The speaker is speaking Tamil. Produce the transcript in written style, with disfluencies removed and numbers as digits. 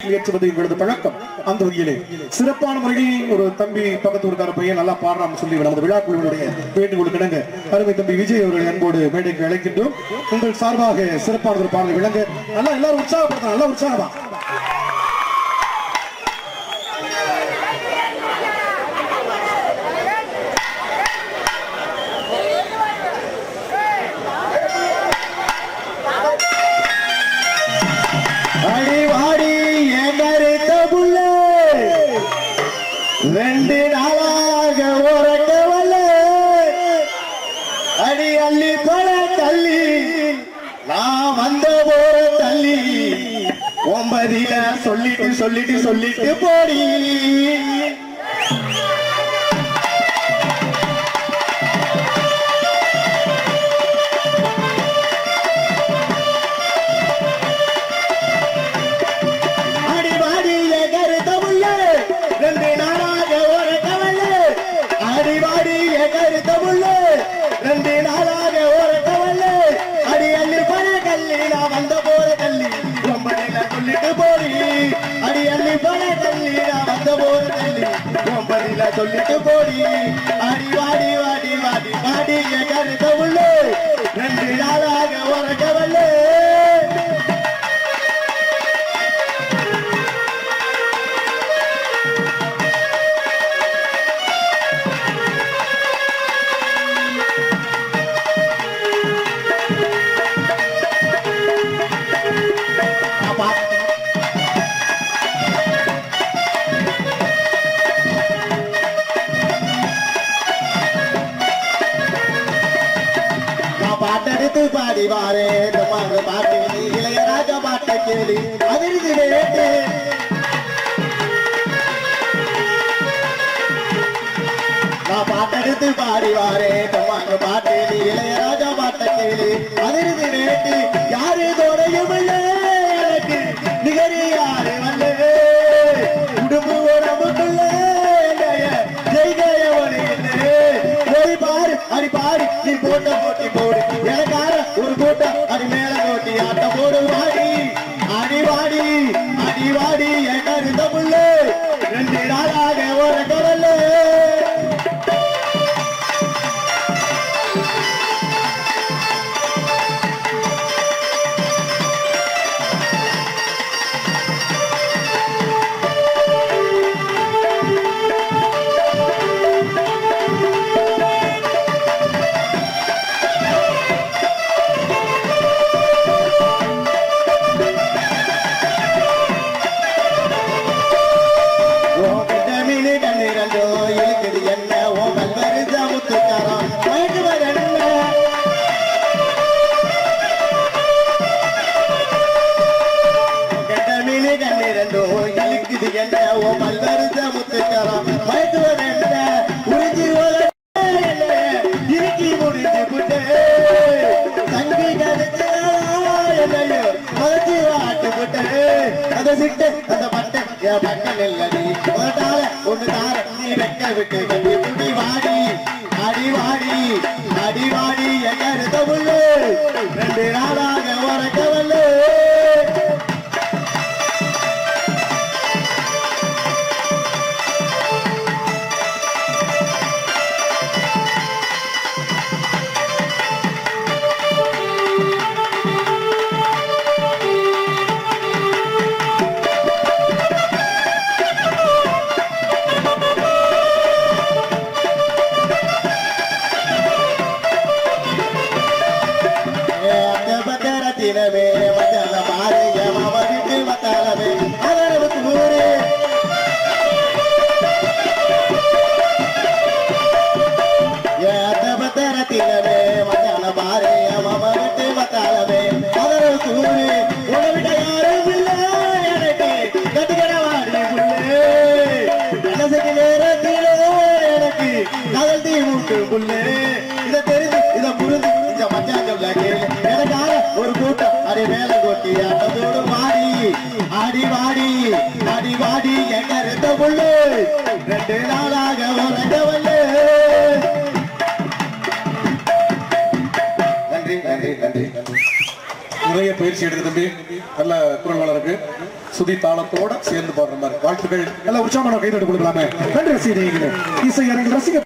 விளக்கில் ஏற்றுவது எங்களது பழக்கம். அந்த வகையிலே சிறப்பான முறையில் ஒரு தம்பி பக்கத்து ஊருக்கார பையன் நல்லா பாடுறான்னு சொல்லி நமது விழா குழுவினுடைய வேண்டுகோள் கிடங்க அருமை தம்பி விஜய் அவர்கள் அன்போடு மேடைக்கு அழைக்கின்றோம். உங்கள் சார்பாக சிறப்பான ஒரு பாடல் விளங்க நல்லா எல்லாரும் உற்சாகப்படுத்த நல்லா உற்சாகமா ரெண்டு நாளாக உறக்கவல்ல அடி அள்ளி பழ தள்ளி நான் வந்த போற தள்ளி 9 சொல்லிட்டு போடி சொல்லிட்டு போடி அடி வாடி வாடி வாடி வாடி கருத்த உள்ளே 2 நாளாக உறக்கவல்ல பாட்டெடுத்து பாடி வாரே பாட்டு இளையராஜா பாட்டை கேளு அதிர்ந்து வேட்டு நான் பாட்டெடுத்து பாடி வாரே பாட்டு இளையராஜா பாட்டை கேளு அதிர்ந்து வேட்டு யாரு தோடையும் எனக்கு நிகரி யாரு வல்ல உடும்பு உடம்புக்குள்ள பாரு அடி பாடி நீ போட்ட போட்டி போடு எனக்கார ஒரு கூட்டம் அடி மேல கோட்டி ஆட்ட போடு வாடி அடி வாடி அடி வாடி என் கருத்த புள்ளே 2 நாளாக உறக்கவல்ல விட்டு வாடி அடி வாடி அடி வாடி எங்க 2 நாளாக உறக்கவல்ல ஒரு கூட்டம் அடி மேல கொட்டி ஆட்டத்தோடு வாடி அடி வாடி அடி வாடி எங்க 2 நாளாக உறங்கவல்ல. நன்றி நன்றி நன்றி. நிறைய பயிற்சி எடுத்து தம்பி நல்ல குரல் வளருக்கு சுதி தாளத்தோட சேர்ந்து பாடுற மாதிரி வாழ்த்துக்கள். எல்லாம் உற்சாகமான கைதட்டு கொடுக்கலாமே. நன்றி ரசிகர்களே. இசை அரங்கில் ரசிக